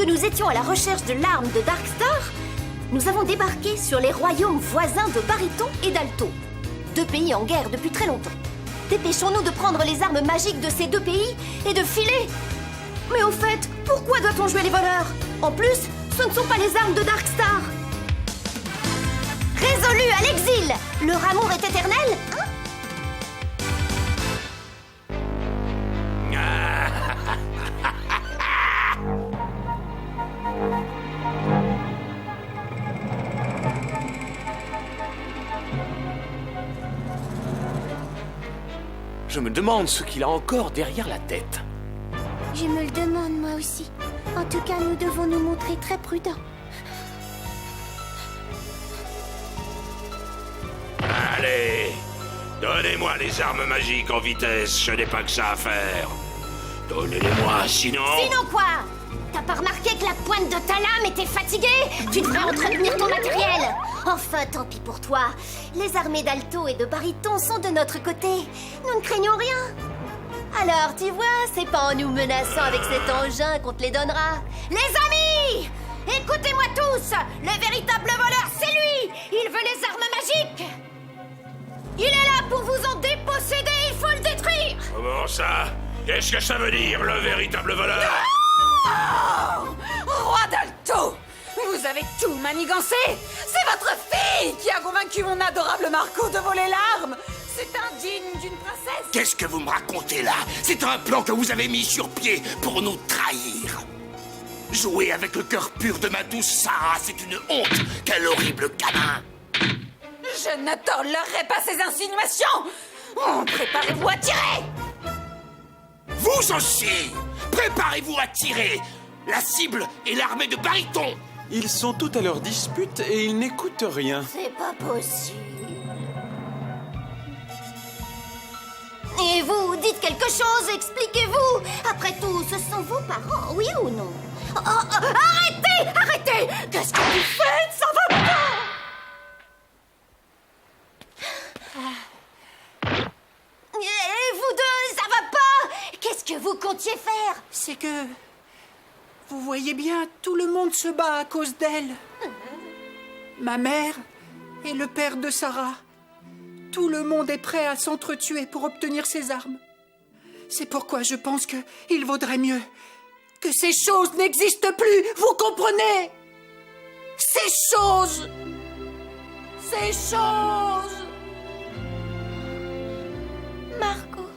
que nous étions à la recherche de l'arme de Darkstar, nous avons débarqué sur les royaumes voisins de Bariton et d'Alto. 2 pays en guerre depuis très longtemps. Dépêchons-nous de prendre les armes magiques de ces 2 pays et de filer. Mais au fait, pourquoi doit-on jouer les voleurs? En plus, ce ne sont pas les armes de Darkstar. Résolu à l'exil! Leur amour est éternel, hein? Je me demande ce qu'il a encore derrière la tête. Je me le demande moi aussi. En tout cas, nous devons nous montrer très prudents. Allez, donnez-moi les armes magiques en vitesse, je n'ai pas que ça à faire. Donnez-les-moi, sinon... Sinon quoi? T'as pas remarqué que la pointe de ta lame était fatiguée? Tu devrais entretenir ton matériel. Enfin, tant pis pour toi. Les armées d'Alto et de Bariton sont de notre côté. Nous ne craignons rien. Alors, tu vois, c'est pas en nous menaçant avec cet engin qu'on te les donnera. Les amis! Écoutez-moi tous! Le véritable voleur, c'est lui! Il veut les armes magiques! Il est là pour vous en déposséder, il faut le détruire! Comment ça? Qu'est-ce que ça veut dire, le véritable voleur? Oh, Roi d'Alto! Vous avez tout manigancé! C'est votre fille qui a convaincu mon adorable Marco de voler l'arme! C'est indigne d'une princesse! Qu'est-ce que vous me racontez là? C'est un plan que vous avez mis sur pied pour nous trahir. Jouer avec le cœur pur de ma douce Sarah, c'est une honte! Quel horrible gamin! Je ne tolérerai pas ces insinuations! Préparez-vous à tirer! Vous aussi! Préparez-vous à tirer! La cible est l'armée de Bariton! Ils sont tous à leur dispute et ils n'écoutent rien. C'est pas possible. Et vous, dites quelque chose, expliquez-vous. Après tout, ce sont vos parents, oui ou non? Arrêtez! Arrêtez! Qu'est-ce que vous faites? Ça va pas! Et vous deux, ça va pas? Qu'est-ce que vous comptiez faire? C'est que... Vous voyez bien, tout le monde se bat à cause d'elle. Ma mère et le père de Sarah. Tout le monde est prêt à s'entretuer pour obtenir ces armes. C'est pourquoi je pense qu'il vaudrait mieux que ces choses n'existent plus, vous comprenez? Ces choses! Ces choses! Marco,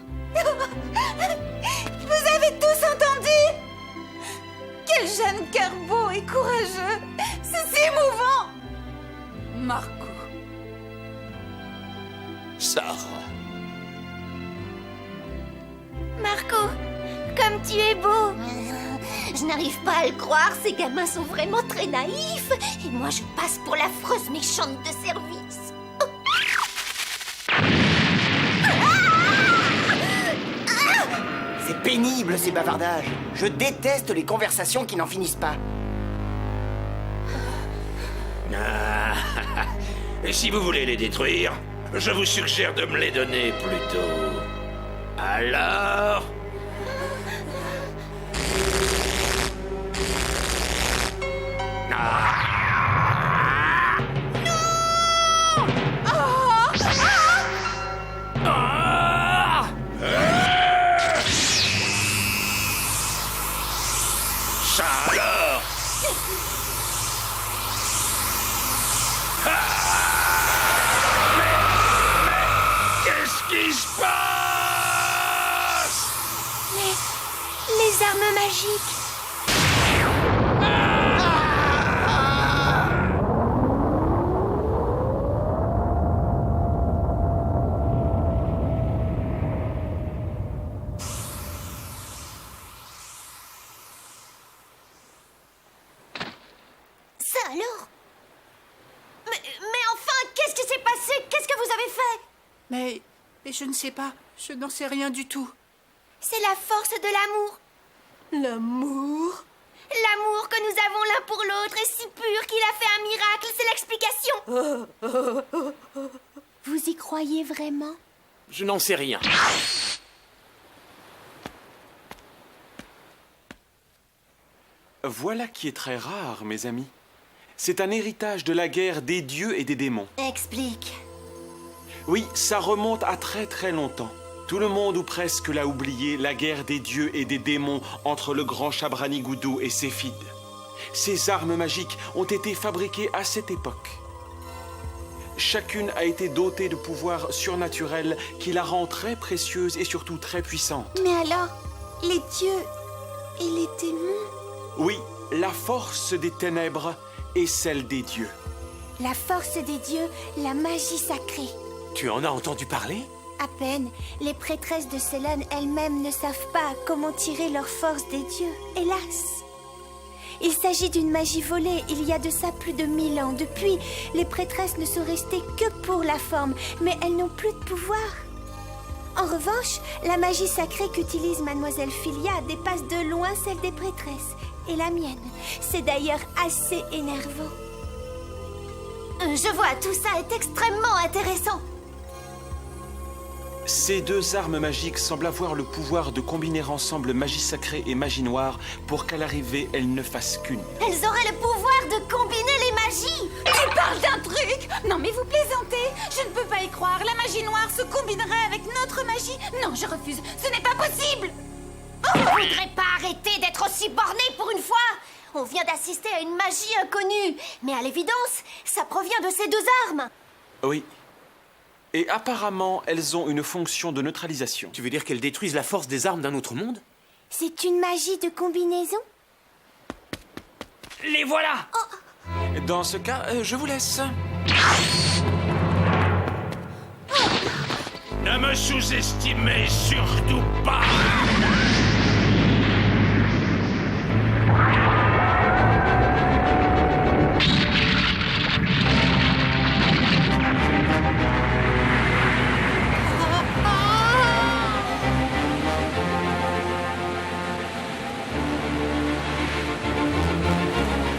Vous avez tous entendu? Quel jeune cœur beau et courageux! C'est si émouvant! Marco. Sarah. Marco, comme tu es beau. Je n'arrive pas à le croire, ces gamins sont vraiment très naïfs. Et moi, je passe pour l'affreuse méchante de service. C'est pénible ces bavardages. Je déteste les conversations qui n'en finissent pas. Et si vous voulez les détruire, je vous suggère de me les donner plutôt. Alors... Ça alors? Qu'est-ce qui se passe? Les armes magiques. Ça alors? Mais enfin, qu'est-ce qui s'est passé? Qu'est-ce que vous avez fait? Mais je ne sais pas. Je n'en sais rien du tout. C'est la force de l'amour. L'amour? L'amour que nous avons l'un pour l'autre est si pur qu'il a fait un miracle, c'est l'explication. Vous y croyez vraiment? Je n'en sais rien. Voilà qui est très rare, mes amis. C'est un héritage de la guerre des dieux et des démons. Explique. Oui, ça remonte à très très longtemps. Tout le monde ou presque l'a oublié, la guerre des dieux et des démons entre le grand Chabranigoudou et Séphide. Ces armes magiques ont été fabriquées à cette époque. Chacune a été dotée de pouvoirs surnaturels qui la rend très précieuse et surtout très puissante. Mais alors, les dieux et les démons? Oui, la force des ténèbres et celle des dieux. La force des dieux, la magie sacrée. Tu en as entendu parler? À peine, les prêtresses de Célène elles-mêmes ne savent pas comment tirer leur force des dieux, hélas. Il s'agit d'une magie volée, il y a de ça plus de 1000 ans. Depuis, les prêtresses ne sont restées que pour la forme, mais elles n'ont plus de pouvoir. En revanche, la magie sacrée qu'utilise Mademoiselle Philia dépasse de loin celle des prêtresses, et la mienne. C'est d'ailleurs assez énervant. Je vois, tout ça est extrêmement intéressant. Ces deux armes magiques semblent avoir le pouvoir de combiner ensemble magie sacrée et magie noire pour qu'à l'arrivée, elles ne fassent qu'une. Elles auraient le pouvoir de combiner les magies. Tu parles d'un truc? Non mais vous plaisantez. Je ne peux pas y croire. La magie noire se combinerait avec notre magie. Non, je refuse. Ce n'est pas possible. On ne voudrait pas arrêter d'être aussi borné pour une fois. On vient d'assister à une magie inconnue. Mais à l'évidence, ça provient de ces deux armes. Oui. Et apparemment, elles ont une fonction de neutralisation. Tu veux dire qu'elles détruisent la force des armes d'un autre monde? C'est une magie de combinaison? Les voilà! Dans ce cas, je vous laisse. Ne me sous-estimez surtout pas!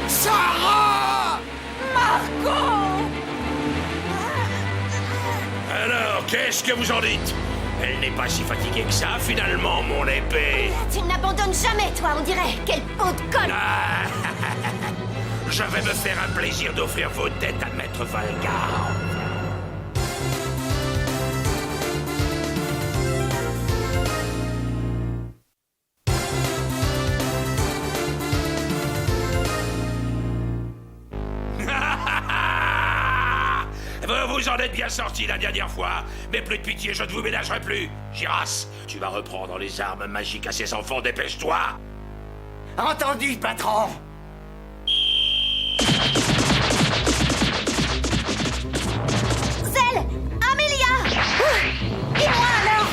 Sarah! Alors, qu'est-ce que vous en dites? Elle n'est pas si fatiguée que ça, finalement, mon épée. Tu n'abandonnes jamais, toi, on dirait. Quelle peau de colle. Ah, je vais me faire un plaisir d'offrir vos têtes à Maître Valgar. Vous en êtes bien sorti la dernière fois, mais plus de pitié, je ne vous ménagerai plus. Giras, tu vas reprendre les armes magiques à ces enfants, dépêche-toi. Entendu, patron. Zelle, Amélia. Et moi alors?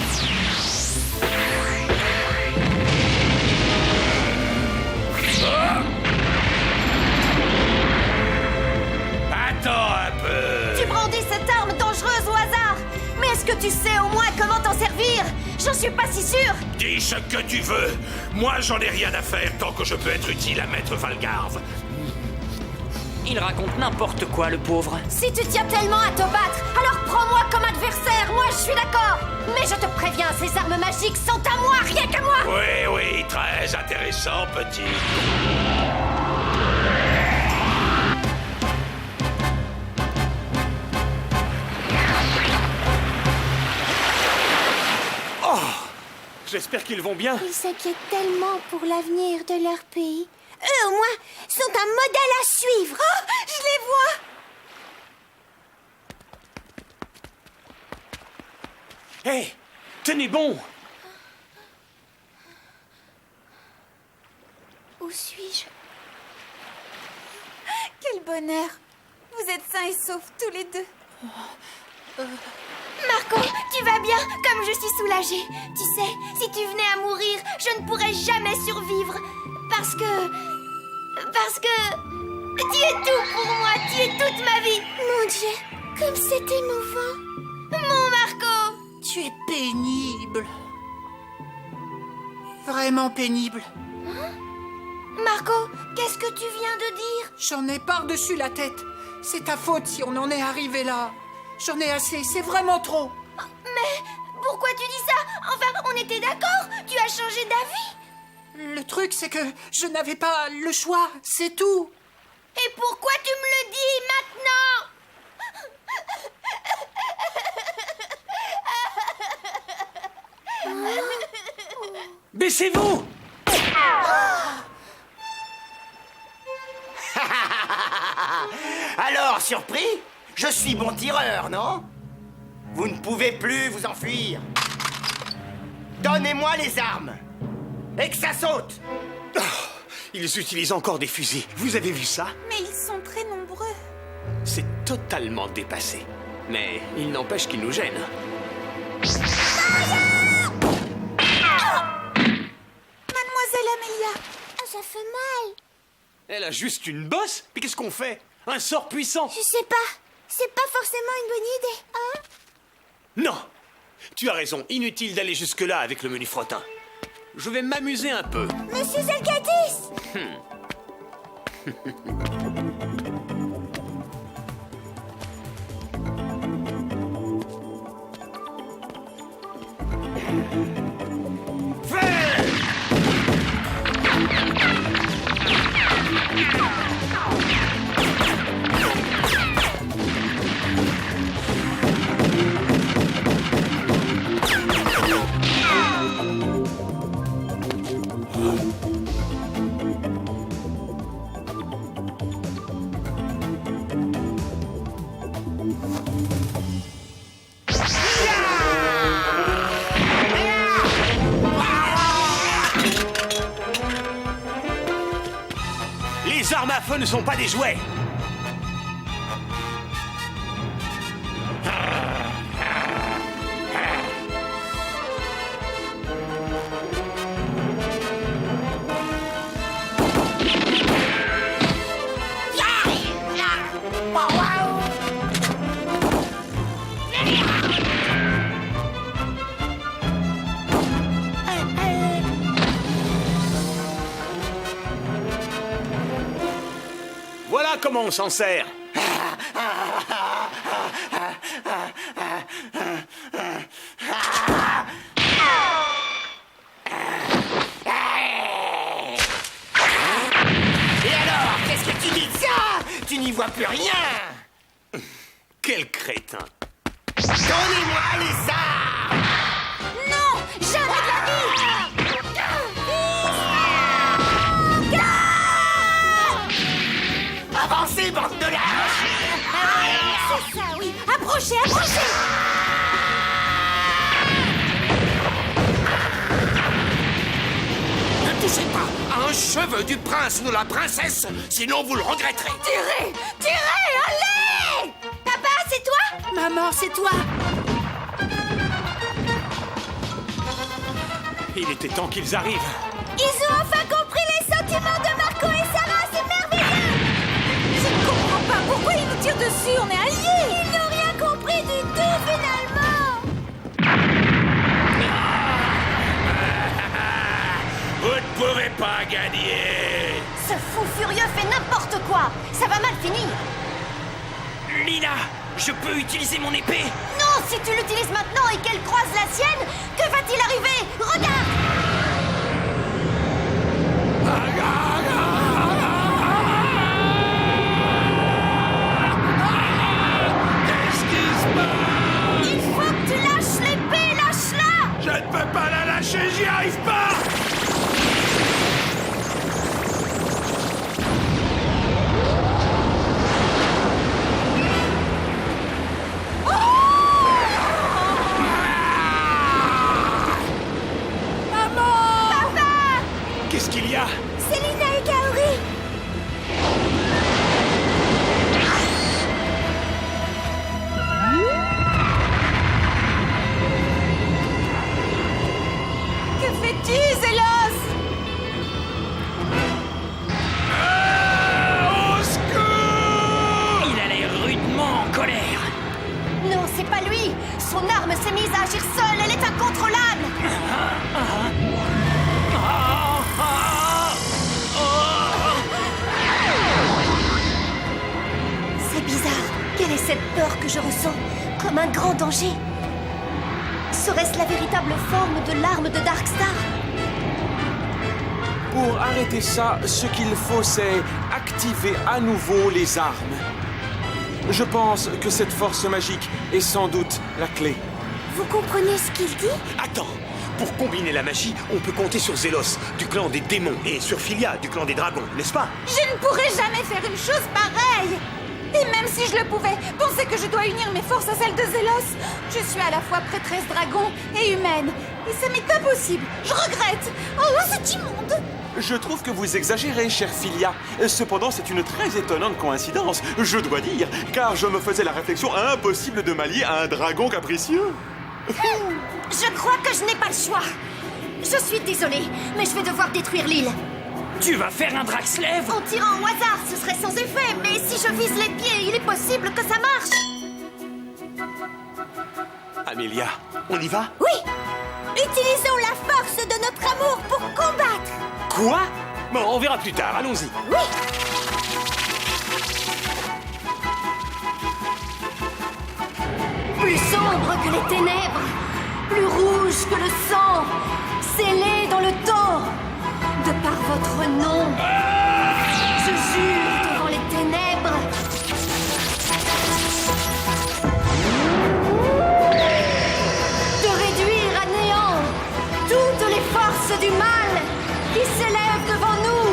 Attends un peu. Tu brandis cette arme dangereuse au hasard. Mais est-ce que tu sais au moins comment t'en servir? J'en suis pas si sûre. Dis ce que tu veux. Moi, j'en ai rien à faire tant que je peux être utile à Maître Valgarve. Il raconte n'importe quoi, le pauvre. Si tu tiens tellement à te battre, alors prends-moi comme adversaire. Moi, je suis d'accord. Mais je te préviens, ces armes magiques sont à moi, rien qu'à moi. Oui, oui, très intéressant, petit. J'espère qu'ils vont bien. Ils s'inquiètent tellement pour l'avenir de leur pays. Eux, au moins, sont un modèle à suivre. Oh, je les vois. Hé, tenez bon. Où suis-je? Quel bonheur. Vous êtes sains et saufs tous les deux. Marco, tu vas bien? Comme je suis soulagée. Tu sais, si tu venais à mourir, je ne pourrais jamais survivre. Parce que tu es tout pour moi, tu es toute ma vie. Mon Dieu, comme c'est émouvant. Mon Marco. Tu es pénible. Vraiment pénible. Marco, qu'est-ce que tu viens de dire? J'en ai par-dessus la tête. C'est ta faute si on en est arrivé là. J'en ai assez, c'est vraiment trop. Mais pourquoi tu dis ça? Enfin, on était d'accord. Tu as changé d'avis. Le truc, c'est que je n'avais pas le choix, c'est tout. Et pourquoi tu me le dis maintenant? Baissez-vous! Alors, surpris? Je suis bon tireur, non? Vous ne pouvez plus vous enfuir. Donnez-moi les armes. Et que ça saute. Oh, ils utilisent encore des fusils. Vous avez vu ça? Mais ils sont très nombreux. C'est totalement dépassé. Mais il n'empêche qu'ils nous gênent. Mademoiselle Amélia. Ça fait mal. Elle a juste une bosse? Mais qu'est-ce qu'on fait? Un sort puissant? Je sais pas. C'est pas forcément une bonne idée, hein? Non! Tu as raison, inutile d'aller jusque-là avec le menu frottin. Je vais m'amuser un peu. Monsieur Zelkatis! Les armes à feu ne sont pas des jouets! Voilà comment on s'en sert. Et alors, qu'est-ce que tu dis de ça? Tu n'y vois plus rien. Quel crétin. Donnez-moi les armes. Non! Jamais de la vie! Avancez, bande de lâches. C'est ça, oui! Approchez, approchez! Ne touchez pas à un cheveu du prince ou de la princesse, sinon vous le regretterez. Tirez! Tirez! Allez! Papa, c'est toi? Maman, c'est toi. Il était temps qu'ils arrivent. Ils ont enfin compris les sentiments de Marco et Sarah, c'est merveilleux! Je ne comprends pas. Pourquoi ils nous tirent dessus? On est alliés. Ils n'ont rien compris du tout, finalement! Vous ne pouvez pas gagner. Ce fou furieux fait n'importe quoi! Ça va mal finir! Lina, je peux utiliser mon épée? Non, si tu l'utilises maintenant et qu'elle croise la sienne, que va-t-il arriver? Regarde! Qu'est-ce qui se passe? Il faut que tu lâches l'épée, lâche-la! Je ne peux pas la lâcher, j'y arrive pas. Qu'est-ce qu'il y a? C'est Lina et Kaori! Que fais-tu, Zélos? Au secours! Il a l'air rudement en colère. Non, c'est pas lui! Son arme s'est mise à agir seule, elle est incontrôlable! C'est bizarre. Quelle est cette peur que je ressens? Comme un grand danger. Serait-ce la véritable forme de l'arme de Darkstar? Pour arrêter ça, ce qu'il faut, c'est activer à nouveau les armes. Je pense que cette force magique est sans doute la clé. Vous comprenez ce qu'il dit? Attends. Pour combiner la magie, on peut compter sur Zélos, du clan des démons, et sur Philia, du clan des dragons, n'est-ce pas? Je ne pourrais jamais faire une chose pareille. Et même si je le pouvais, penser que je dois unir mes forces à celles de Zélos. Je suis à la fois prêtresse dragon et humaine. Et ça m'est impossible. Je regrette. Oh, c'est immonde. Je trouve que vous exagérez, chère Philia. Cependant, c'est une très étonnante coïncidence, je dois dire, car je me faisais la réflexion impossible de m'allier à un dragon capricieux. Je crois que je n'ai pas le choix. Je suis désolée, mais je vais devoir détruire l'île. Tu vas faire un Draxlave? En tirant au hasard, ce serait sans effet, mais si je vise les pieds, il est possible que ça marche. Amélia, on y va? Oui! Utilisons la force de notre amour pour combattre! Quoi? Bon, on verra plus tard, allons-y. Oui! Plus sombre que les ténèbres, plus rouge que le sang, scellé dans le temps, de par votre nom, je jure devant les ténèbres de réduire à néant toutes les forces du mal qui s'élèvent devant nous,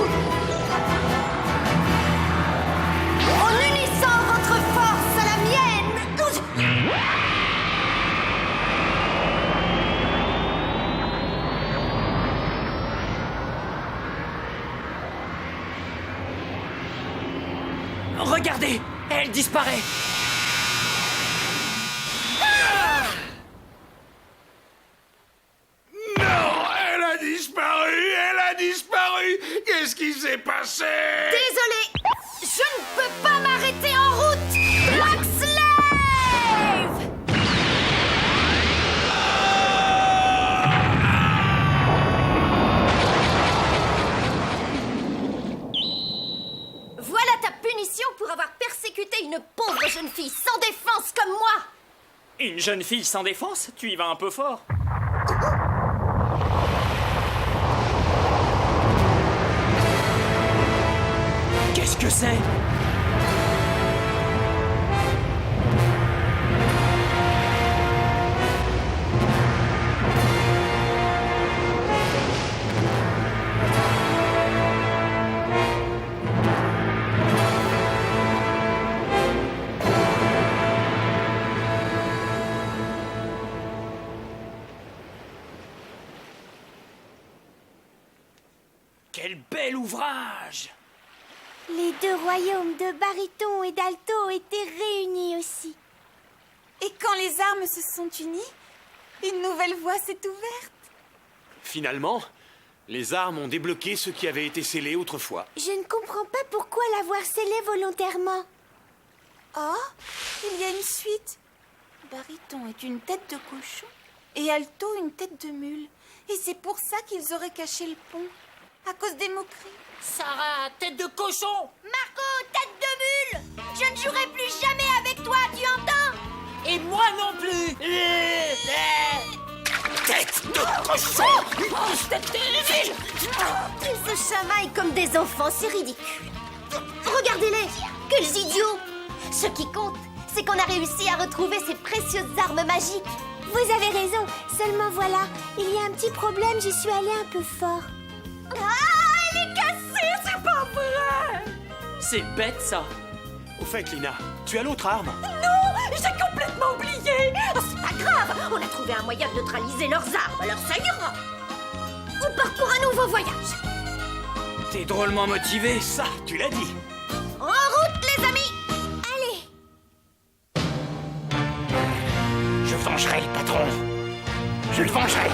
en unissant votre force à la mienne. Regardez, elle disparaît. Non, elle a disparu, elle a disparu. Qu'est-ce qui s'est passé? Désolé, je ne peux pas m'arrêter en route. Draxlave! Voilà ta punition pour avoir persécuté une pauvre jeune fille sans défense comme moi. Une jeune fille sans défense? Tu y vas un peu fort. Qu'est-ce que c'est? Quel bel ouvrage! Les deux royaumes de Baryton et d'Alto étaient réunis aussi. Et quand les armes se sont unies, une nouvelle voie s'est ouverte. Finalement, les armes ont débloqué ce qui avait été scellé autrefois. Je ne comprends pas pourquoi l'avoir scellé volontairement. Oh, il y a une suite. Baryton est une tête de cochon et Alto une tête de mule. Et c'est pour ça qu'ils auraient caché le pont. À cause des moqueries. Sarah, tête de cochon! Marco, tête de mule! Je ne jouerai plus jamais avec toi, tu entends? Et moi non plus! Tête de cochon! Tête de ville! Ils se chamaillent comme des enfants, c'est ridicule. Regardez-les, quels idiots! Ce qui compte, c'est qu'on a réussi à retrouver ces précieuses armes magiques. Vous avez raison, seulement voilà, il y a un petit problème, j'y suis allée un peu fort. Ah, elle est cassée, c'est pas vrai! C'est bête, ça. Au fait, Lina, tu as l'autre arme? Non, j'ai complètement oublié! Oh, c'est pas grave, on a trouvé un moyen de neutraliser leurs armes, alors ça ira! On part pour un nouveau voyage! T'es drôlement motivé. Ça, tu l'as dit! En route, les amis! Allez! Je vengerai le patron. Je le vengerai.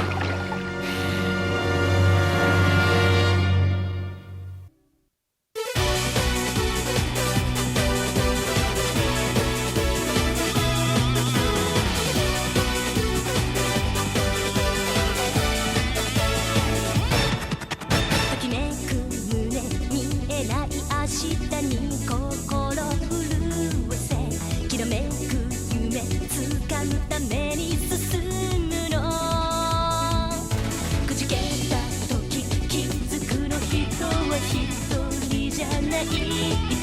vie.